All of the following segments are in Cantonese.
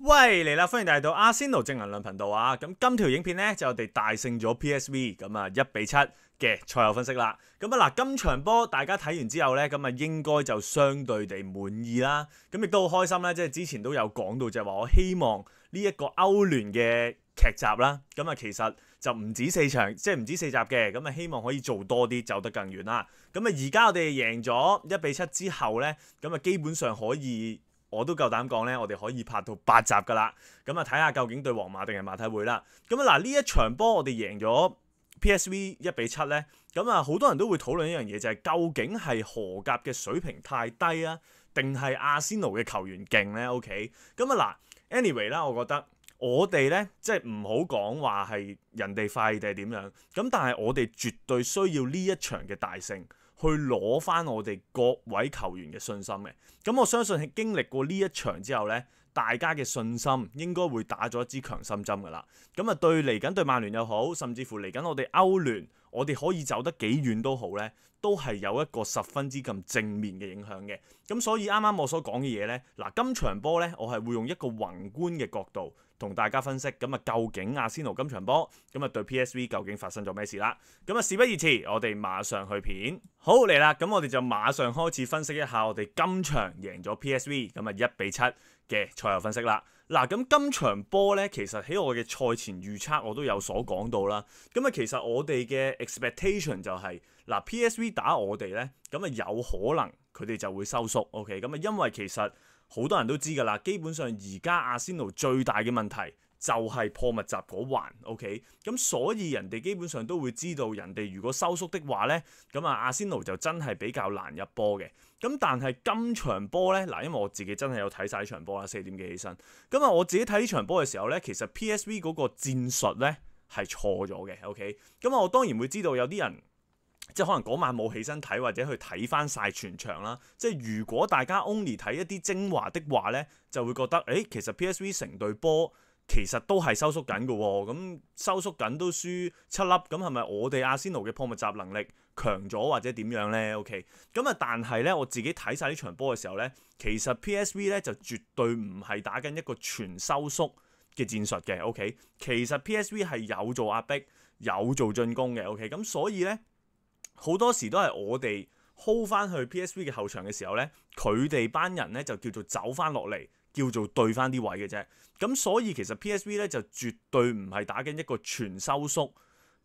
喂，嚟啦！歡迎嚟到阿仙奴正能量頻道啊！咁今條影片呢，就我哋大勝咗 PSV，咁啊1-7嘅賽後分析啦。咁啊嗱，今場波大家睇完之後呢，咁啊應該就相對地滿意啦。咁亦都好開心啦，即係之前都有講到就係話我希望呢一個歐聯嘅劇集啦，咁啊其實就唔止4場，即係唔止4集嘅，咁啊希望可以做多啲，走得更遠啦。咁啊而家我哋贏咗1-7之後呢，咁啊基本上可以。我都夠膽講呢，我哋可以拍到8集噶啦。咁啊，睇下究竟對皇馬定係馬體會啦。咁啊嗱，呢一場波我哋贏咗 PSV 1-7呢。咁啊，好多人都會討論一樣嘢，就係究竟係荷甲嘅水平太低啊，定係阿仙奴嘅球員勁呢 OK。咁啊嗱，anyway 啦，我覺得我哋呢，即係唔好講話係人哋快定係點樣。咁但係我哋絕對需要呢一場嘅大勝。去攞翻我哋各位球員嘅信心嘅，咁我相信係經歷過呢一場之後呢，大家嘅信心應該會打咗一支強心針噶啦。咁啊，對嚟緊對曼聯又好，甚至乎嚟緊我哋歐聯，我哋可以走得幾遠都好呢，都係有一個十分之咁正面嘅影響嘅。咁所以啱啱我所講嘅嘢呢，嗱，今場波呢，我係會用一個宏觀嘅角度同大家分析，咁啊究竟阿仙奴今場波咁啊對 PSV 究竟發生咗咩事啦？咁啊事不宜遲，我哋馬上去片。好嚟啦，咁我哋就馬上開始分析一下我哋今場贏咗 PSV 咁啊1-7嘅賽後分析啦。嗱，咁今場波呢，其實喺我嘅賽前預測我都有所講到啦。咁啊，其實我哋嘅 expectation 就係嗱 PSV 打我哋呢，咁啊有可能佢哋就會收縮。OK，咁啊因為其實好多人都知㗎啦，基本上而家阿仙奴最大嘅問題就係破密集嗰環，OK，咁所以人哋基本上都會知道，人哋如果收縮的話呢，咁啊阿仙奴就真係比較難入波嘅。咁但係今場波呢，嗱，因為我自己真係有睇晒呢場波啦，4點幾起身，咁啊我自己睇呢場波嘅時候呢，其實 PSV 嗰個戰術呢係錯咗嘅，OK，咁我當然會知道有啲人。即係可能嗰晚冇起身睇，或者去睇翻晒全場啦。即係如果大家 only 睇一啲精華的話呢，就會覺得其實 PSV 成隊波其實都係收縮緊嘅喎。咁收縮緊都輸7粒，咁係咪我哋阿仙奴嘅破密集能力強咗或者點樣呢 OK，咁啊，但係呢，我自己睇晒呢場波嘅時候呢，其實 PSV 呢就絕對唔係打緊一個全收縮嘅戰術嘅。OK，其實 PSV 係有做壓迫、有做進攻嘅。OK，咁所以呢。好多時都係我哋 hold 翻去 PSV 嘅後場嘅時候呢，佢哋班人呢就叫做走翻落嚟，叫做對翻啲位嘅啫。咁所以其實 PSV 呢就絕對唔係打緊一個全收縮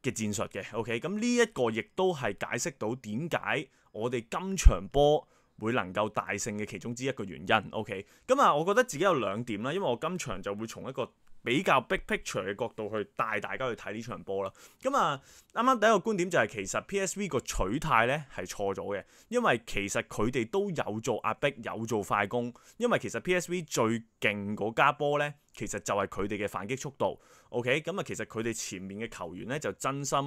嘅戰術嘅。OK，咁呢一個亦都係解釋到點解我哋今場波會能夠大勝嘅其中之一個原因。OK，咁啊，我覺得自己有2點啦，因為我今場就會從一個比較 big picture 嘅角度去帶大家去睇呢場波啦。咁啊，啱啱第一個觀點就係其實 PSV 個取態咧係錯咗嘅，因為其實佢哋都有做壓迫，有做快攻。因為其實 PSV 最勁嗰家波咧，其實就係佢哋嘅反擊速度。OK，咁啊，其實佢哋前面嘅球員咧就真心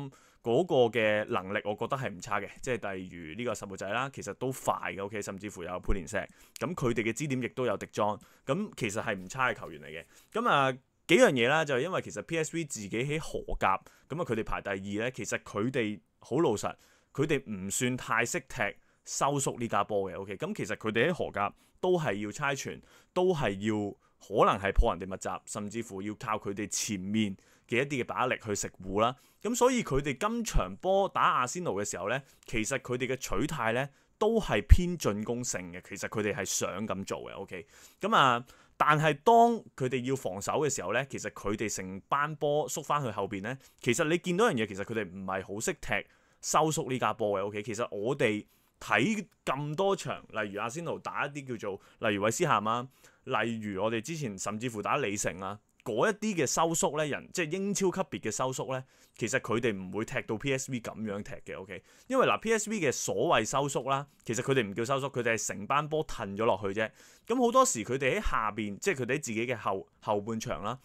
嗰個嘅能力，我覺得係唔差嘅。即係例如呢個十號仔啦，其實都快嘅。OK，甚至乎有潘連石。咁佢哋嘅支點亦都有迪莊。咁其實係唔差嘅球員嚟嘅。咁啊。幾樣嘢啦，就係因為其實 PSV 自己喺荷甲，咁啊佢哋排第2咧，其實佢哋好老實，佢哋唔算太識踢收縮呢家波嘅。OK，咁其實佢哋喺荷甲都係要猜傳，都係要可能係破人哋密集，甚至乎要靠佢哋前面嘅一啲嘅把握力去食糊啦。咁所以佢哋今場波打阿仙奴嘅時候咧，其實佢哋嘅取態咧都係偏進攻性嘅。其實佢哋係想咁做嘅。OK，咁啊。但係當佢哋要防守嘅時候呢，其實佢哋成班波縮翻去後邊呢，其實你見到樣嘢，其實佢哋唔係好識踢收縮呢家波嘅。OK，其實我哋睇咁多場，例如阿仙奴打一啲叫做例如韋斯咸啊，例如我哋之前甚至乎打李城啊，嗰一啲嘅收縮呢，即係英超級別嘅收縮呢，其實佢哋唔會踢到 PSV 咁樣踢嘅。OK，因為嗱 PSV 嘅所謂收縮啦，其實佢哋唔叫收縮，佢哋係成班波褪咗落去啫。咁好多時佢哋喺下邊，即係佢哋喺自己嘅後半場啦，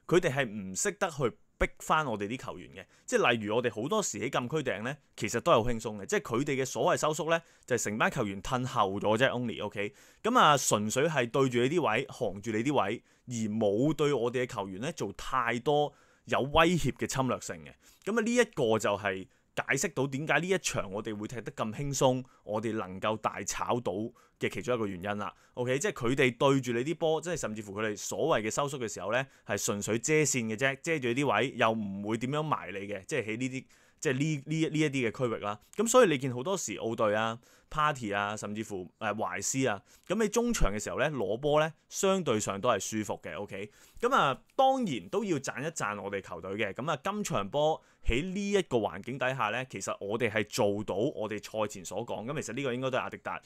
佢哋係唔識得去逼翻我哋啲球員嘅。即係例如我哋好多時喺禁區頂呢，其實都係好輕鬆嘅。即係佢哋嘅所謂收縮呢，就係成班球員褪後咗啫。Only OK，咁啊純粹係對住你啲位，行住你啲位，而冇對我哋嘅球員呢做太多有威脅嘅侵略性嘅。咁啊呢一個就係解釋到點解呢一場我哋會踢得咁輕鬆，我哋能夠大炒到嘅其中一個原因啦。OK， 即係佢哋對住你啲波，即係甚至乎佢哋所謂嘅收縮嘅時候呢，係純粹遮線嘅啫，遮住啲位又唔會點樣埋你嘅，即係喺呢啲即係呢一啲嘅區域啦。咁所以你見好多時奧隊啊、Party 啊，甚至乎懷斯啊，咁你中場嘅時候呢，攞波呢，相對上都係舒服嘅。OK，咁啊當然都要讚一讚我哋球隊嘅。咁啊今場波喺呢一個環境底下呢，其實我哋係做到我哋賽前所講。咁其實呢個應該都係阿迪達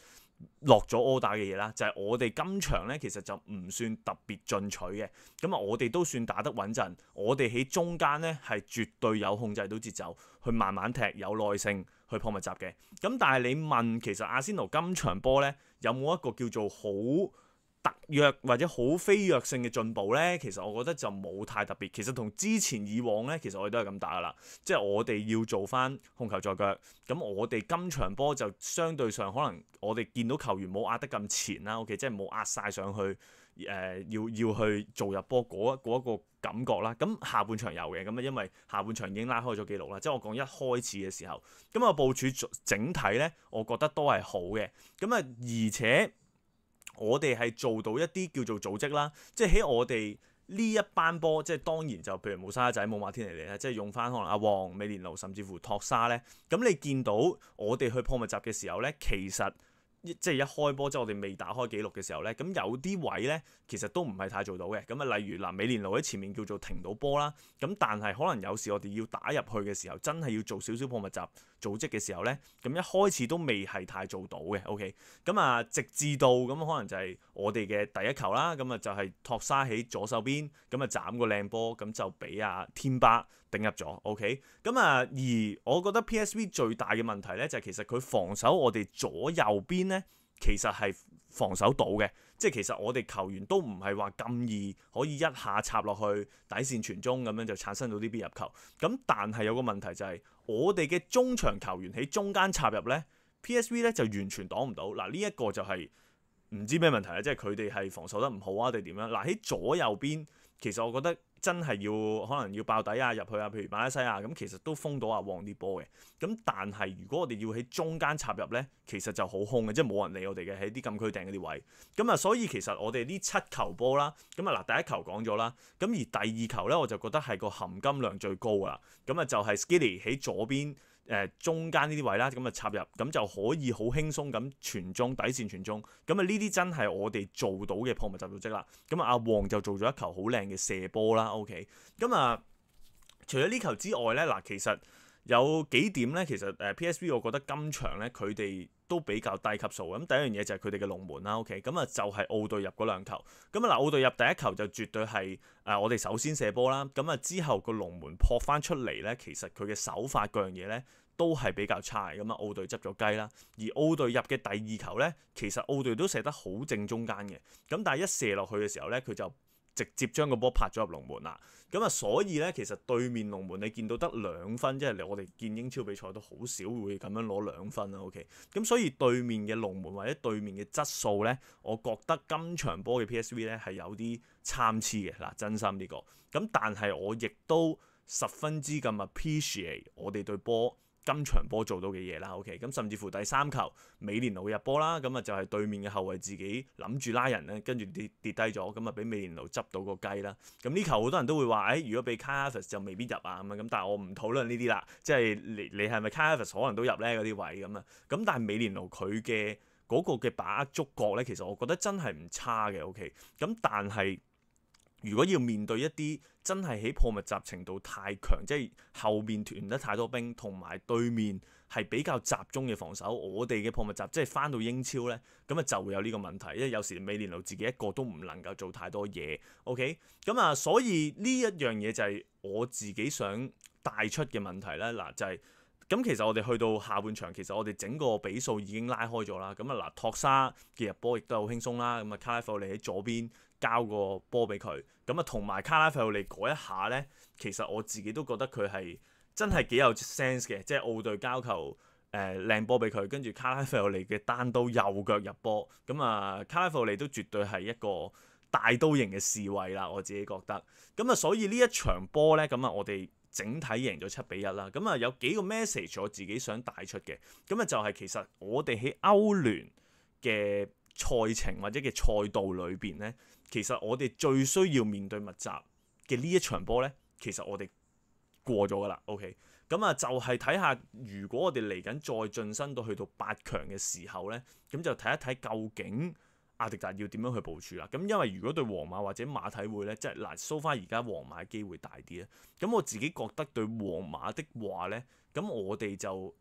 落咗 order 嘅嘢啦，就係我哋今場呢，其實就唔算特別進取嘅。咁啊我哋都算打得穩陣，我哋喺中間呢，係絕對有控制到節奏，去慢慢踢，有耐性去破密集嘅。咁但係你問其實阿仙奴今場波呢，有冇一個叫做好特約或者好飛躍性嘅進步呢？其實我覺得就冇太特別。其實同之前以往呢，其實我哋都係咁打噶啦，即係我哋要做翻控球在腳。咁我哋今場波就相對上可能我哋見到球員冇壓得咁前啦。OK， 即係冇壓晒上去。要去做入波嗰一個感覺啦。咁下半場有嘅，咁啊因為下半場已經拉開咗紀錄啦。即係我講一開始嘅時候，咁啊部署整體呢，我覺得都係好嘅。咁啊而且我哋係做到一啲叫做組織啦，即係喺我哋呢一班波，即係當然就譬如冇沙仔、冇馬天尼尼咧，即係用翻可能阿旺、美連奴甚至乎托沙呢。咁你見到我哋去破密集嘅時候呢，其實即係一開波，即係我哋未打開紀錄嘅時候呢，咁有啲位呢，其實都唔係太做到嘅。咁啊，例如嗱，美連奴喺前面叫做停到波啦，咁但係可能有時我哋要打入去嘅時候，真係要做少少破密集組織嘅時候呢，咁一開始都未係太做到嘅。OK，咁啊，直至到咁可能就係我哋嘅第一球啦，咁啊就係托沙喺左手邊，咁啊斬個靚波，咁就俾阿天巴頂入咗。OK，咁啊而我覺得 PSV 最大嘅問題呢，就係其實佢防守我哋左右邊呢，其實係防守到嘅，即係其實我哋球員都唔係話咁易可以一下插落去底線傳中咁樣就產生到啲必入球。咁但係有個問題就係我哋嘅中場球員喺中間插入呢 PSV 呢就完全擋唔到。嗱呢一個就係唔知咩問題啦，即係佢哋係防守得唔好啊定點樣？嗱喺左右邊其實我覺得真係要可能要爆底啊入去啊，譬如馬來西亞咁，其實都封到阿旺啲波嘅。咁但係如果我哋要喺中間插入呢，其實就好空嘅，即係冇人理我哋嘅喺啲禁區頂嗰啲位。咁啊，所以其實我哋呢7球波啦，咁啊嗱第一球講咗啦，咁而第二球呢，我就覺得係個含金量最高噶啦。咁啊就係 Skilly 喺左邊。中間呢啲位啦，咁啊插入，咁就可以好輕鬆咁傳中底線傳中，咁啊呢啲真係我哋做到嘅破密集組織啦。咁啊阿旺就做咗一球好靚嘅射波啦。OK，咁啊除咗呢球之外咧，嗱其實有幾點咧，其實PSV 我覺得今場咧佢哋都比較低級數。咁第一樣嘢就係佢哋嘅龍門啦。OK，咁啊就係奧隊入嗰兩球。咁啊嗱奧隊入第一球就絕對係我哋首先射波啦。咁啊之後個龍門撲翻出嚟咧，其實佢嘅手法嗰樣嘢咧都係比較差嘅。咁啊奧隊執咗雞啦。而奧隊入嘅第二球咧，其實奧隊都射得好正中間嘅。咁但係一射落去嘅時候咧，佢就直接將個波拍咗入龍門啦。咁啊，所以咧，其實對面龍門你見到得2分，即係我哋見英超比賽都好少會咁樣攞2分啦。OK，咁所以對面嘅龍門或者對面嘅質素咧，我覺得今場波嘅 PSV 咧係有啲參差嘅嗱，真心呢個。咁但係我亦都十分之咁 appreciate 我哋對波。今場波做到嘅嘢啦。OK，咁甚至乎第3球美連奴入波啦，咁啊就係對面嘅後衞自己諗住拉人咧，跟住跌低咗，咁啊俾美連奴執到個雞啦。咁呢球好多人都會話，如果俾 Kai Havertz 就未必入啊咁啊。咁但係我唔討論呢啲啦，即係你係咪 Kai Havertz 可能都入咧嗰啲位咁啊。咁但係美連奴佢嘅嗰個嘅把握觸覺咧，其實我覺得真係唔差嘅。OK，咁但係如果要面對一啲真係喺破密集程度太強，即係後面團得太多兵，同埋對面係比較集中嘅防守，我哋嘅破密集即係翻到英超呢，咁啊就會有呢個問題，因為有時美連奴自己一個都唔能夠做太多嘢。OK，咁啊，所以呢一樣嘢就係我自己想帶出嘅問題啦。嗱，就係咁，其實我哋去到下半場，其實我哋整個比數已經拉開咗啦。咁啊嗱，托沙嘅入波亦都好輕鬆啦。咁啊，卡拉費奧利喺左邊交個波俾佢，咁啊同埋卡拉費奧利嗰一下呢，其實我自己都覺得佢係真係幾有 sense 嘅，即係奧隊交球靚波俾佢，跟住卡拉費奧利嘅單刀右腳入波，咁啊卡拉費奧利都絕對係一個大刀型嘅侍衛啦，我自己覺得。咁啊，所以呢一場波呢，咁啊我哋整體贏咗7-1啦。咁啊有幾個 message 我自己想帶出嘅，咁啊就係其實我哋喺歐聯嘅賽程或者嘅賽道裏邊咧，其實我哋最需要面對密集嘅呢一場波咧，其實我哋過咗噶啦。OK， 咁啊就係睇下如果我哋嚟緊再晉身到去到8強嘅時候咧，咁就睇一睇究竟阿迪達要點樣去部署啦。咁因為如果對皇馬或者馬體會咧，即係嗱，so far而家皇馬嘅機會大啲咧。咁我自己覺得對皇馬的話咧，咁我哋就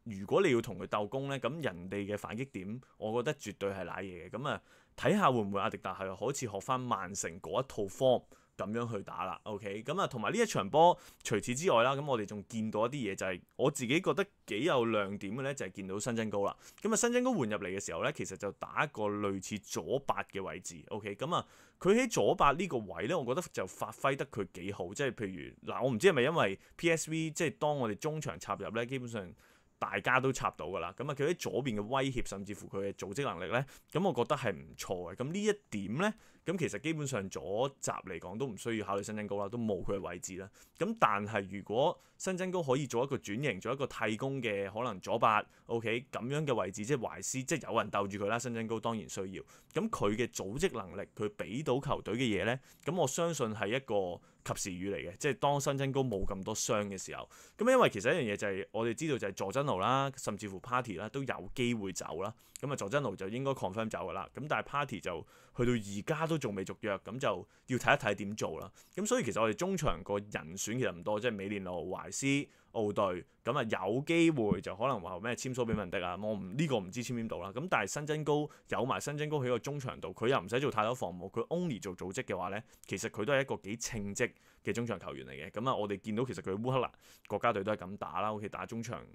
如果你要同佢鬥攻咧，咁人哋嘅反擊點，我覺得絕對係瀨嘢嘅。咁啊，睇下會唔會阿迪達係好似學翻曼城嗰一套 form 咁樣去打啦。OK， 咁啊，同埋呢一場波，除此之外啦，咁我哋仲見到一啲嘢，就係我自己覺得幾有亮點嘅咧，就係見到新增高啦。咁啊，新增高換入嚟嘅時候咧，其實就打一個類似左八嘅位置。OK，咁啊，佢喺左八呢個位咧，我覺得就發揮得佢幾好。即係譬如嗱，我唔知係咪因為 PSV 即係當我哋中場插入咧，基本上大家都插到㗎啦，咁啊佢喺左邊嘅威脅，甚至乎佢嘅組織能力咧，咁我覺得係唔錯嘅。咁呢一點咧，咁其實基本上左閘嚟講都唔需要考慮新增高啦，都冇佢嘅位置啦。咁但係如果新增高可以做一個轉型，做一個替工嘅可能左八 ，OK 咁樣嘅位置，即係懷斯，即係有人鬥住佢啦。新增高當然需要，咁佢嘅組織能力，佢俾到球隊嘅嘢咧，咁我相信係一個及時雨嚟嘅，即係當新增高冇咁多傷嘅時候，咁因為其實一樣嘢就係我哋知道就係佐真奴啦，甚至乎 Party 啦都有機會走啦，咁啊佐真奴就應該 confirm 走噶啦，咁但係 Party 就去到而家都仲未續約，咁就要睇一睇點做啦。咁所以其實我哋中場個人選其實唔多，即係美連奴、懷斯、奧隊，咁啊有機會就可能話咩簽蘇比文迪啊，我呢個唔知簽邊度啦。咁但係新增高有埋新增高喺個中場度，佢又唔使做太多防務，佢 only 做組織嘅話咧，其實佢都係一個幾稱職嘅中場球員嚟嘅。咁啊，我哋見到其實佢烏克蘭國家隊都係咁打啦，OK 打中場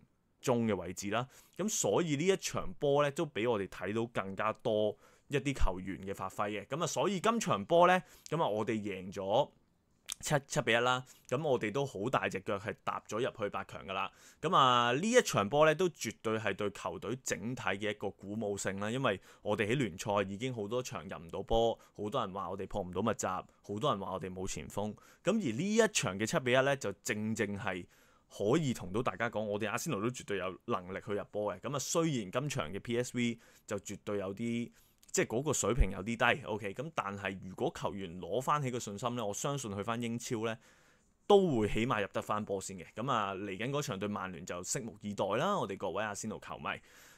中嘅位置啦。咁所以呢一場波咧都俾我哋睇到更加多一啲球員嘅發揮嘅。咁啊，所以今場波咧，咁啊我哋贏咗7-1啦，咁我哋都好大隻腳係踏咗入去8強噶啦。咁啊呢一場波咧都絕對係對球隊整體嘅一個鼓舞性啦，因為我哋喺聯賽已經好多場入唔到波，好多人話我哋破唔到密集，好多人話我哋冇前鋒。咁而呢一場嘅7-1咧，就正正係可以同到大家講，我哋阿仙奴都絕對有能力去入波嘅。咁啊雖然今場嘅 PSV 就絕對有啲，即係嗰個水平有啲低，OK， 咁但係如果球員攞翻起個信心咧，我相信去翻英超咧都會起碼入得翻波先嘅。咁啊嚟緊嗰場對曼聯就拭目以待啦，我哋各位阿仙奴球迷。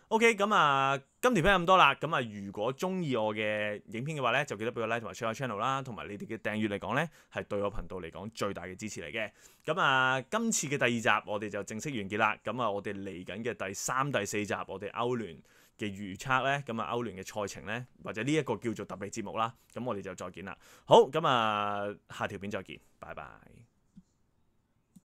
OK， 咁啊今條片咁多啦，咁啊如果中意我嘅影片嘅話咧，就記得俾個 like 同埋 share channel 啦，同埋你哋嘅訂閱嚟講咧，係對我頻道嚟講最大嘅支持嚟嘅。咁啊今次嘅第2集我哋就正式完結啦。咁啊我哋嚟緊嘅第3、第4集我哋歐聯嘅預測咧，咁啊歐聯嘅賽程咧，或者呢一個叫做特別節目啦，咁我哋就再見啦。好，咁啊下條片再見，拜拜。